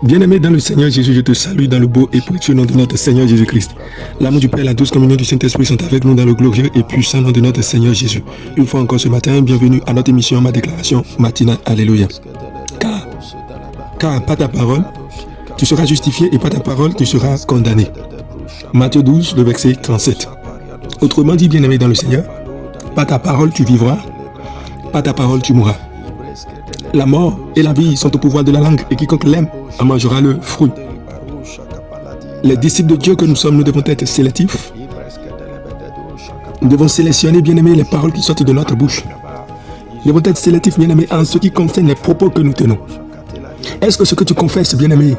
Bien-aimé dans le Seigneur Jésus, je te salue dans le beau et précieux nom de notre Seigneur Jésus-Christ. L'amour du Père, la douce communion du Saint-Esprit sont avec nous dans le glorieux et puissant nom de notre Seigneur Jésus. Une fois encore ce matin, bienvenue à notre émission, ma déclaration matinale. Alléluia. Car par ta parole, tu seras justifié et par ta parole, tu seras condamné. Matthieu 12, le verset 37. Autrement dit, bien-aimé dans le Seigneur, par ta parole, tu vivras, par ta parole, tu mourras. La mort et la vie sont au pouvoir de la langue et quiconque l'aime en mangera le fruit. Les disciples de Dieu que nous sommes, nous devons être sélectifs. Nous devons sélectionner, bien-aimés, les paroles qui sortent de notre bouche. Nous devons être sélectifs, bien-aimés, en ce qui concerne les propos que nous tenons. Est-ce que ce que tu confesses, bien-aimé,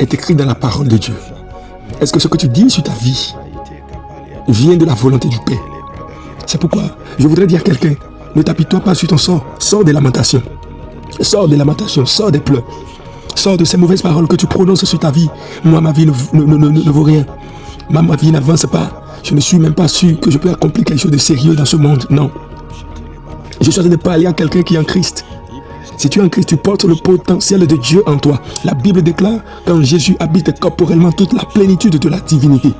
est écrit dans la parole de Dieu? Est-ce que ce que tu dis sur ta vie vient de la volonté du Père? C'est pourquoi je voudrais dire à quelqu'un, ne t'apitoie pas sur ton sort, sors des lamentations. Sors des lamentations, sors des pleurs. Sors de ces mauvaises paroles que tu prononces sur ta vie. Moi, ma vie ne vaut rien. Ma vie n'avance pas. Je ne suis même pas sûr que je peux accomplir quelque chose de sérieux dans ce monde. Non. Je suis en train de parler à quelqu'un qui est en Christ. Si tu es en Christ, tu portes le potentiel de Dieu en toi. La Bible déclare qu'en Jésus habite corporellement toute la plénitude de la divinité.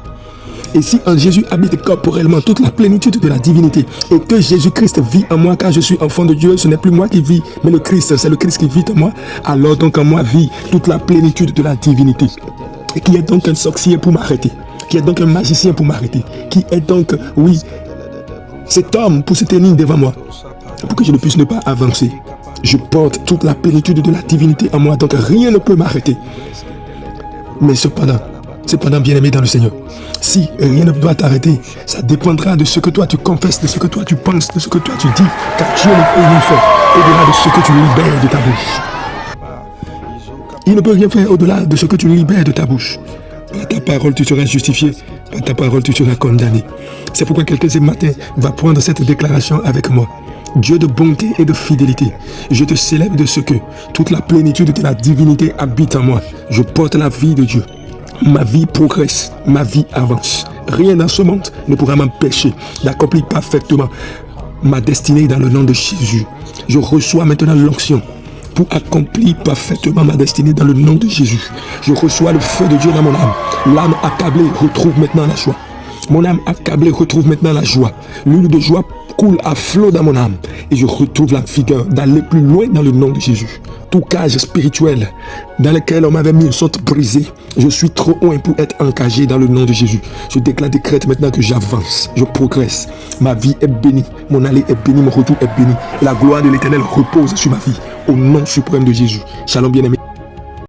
Et si en Jésus habite corporellement toute la plénitude de la divinité et que Jésus-Christ vit en moi car je suis enfant de Dieu, ce n'est plus moi qui vis, mais le Christ, c'est le Christ qui vit en moi, alors donc en moi vit toute la plénitude de la divinité. Et qui est donc un sorcier pour m'arrêter? Qui est donc un magicien pour m'arrêter? Qui est donc, oui, cet homme pour se tenir devant moi, pour que je ne puisse ne pas avancer? Je porte toute la plénitude de la divinité en moi, donc rien ne peut m'arrêter. Mais cependant, bien-aimé dans le Seigneur, si rien ne doit t'arrêter, ça dépendra de ce que toi tu confesses, de ce que toi tu penses, de ce que toi tu dis, car Dieu ne peut rien faire au-delà de ce que tu libères de ta bouche. Il ne peut rien faire au-delà de ce que tu libères de ta bouche. Par ta parole, tu seras justifié, par ta parole, tu seras condamné. C'est pourquoi quelqu'un ce matin va prendre cette déclaration avec moi. Dieu de bonté et de fidélité, je te célèbre de ce que toute la plénitude de la divinité habite en moi. Je porte la vie de Dieu. Ma vie progresse, ma vie avance. Rien dans ce monde ne pourra m'empêcher d'accomplir parfaitement ma destinée dans le nom de Jésus. Je reçois maintenant l'onction pour accomplir parfaitement ma destinée dans le nom de Jésus. Je reçois le feu de Dieu dans mon âme. L'âme accablée retrouve maintenant la joie. Mon âme accablée retrouve maintenant la joie. L'huile de joie coule à flot dans mon âme et je retrouve la vigueur d'aller plus loin dans le nom de Jésus. Tout cage spirituel dans lequel on m'avait mis sont brisés. Je suis trop loin pour être encagé dans le nom de Jésus. Je décrète maintenant que j'avance, je progresse. Ma vie est bénie, mon aller est béni, mon retour est béni. La gloire de l'Éternel repose sur ma vie au nom suprême de Jésus. Shalom bien-aimé.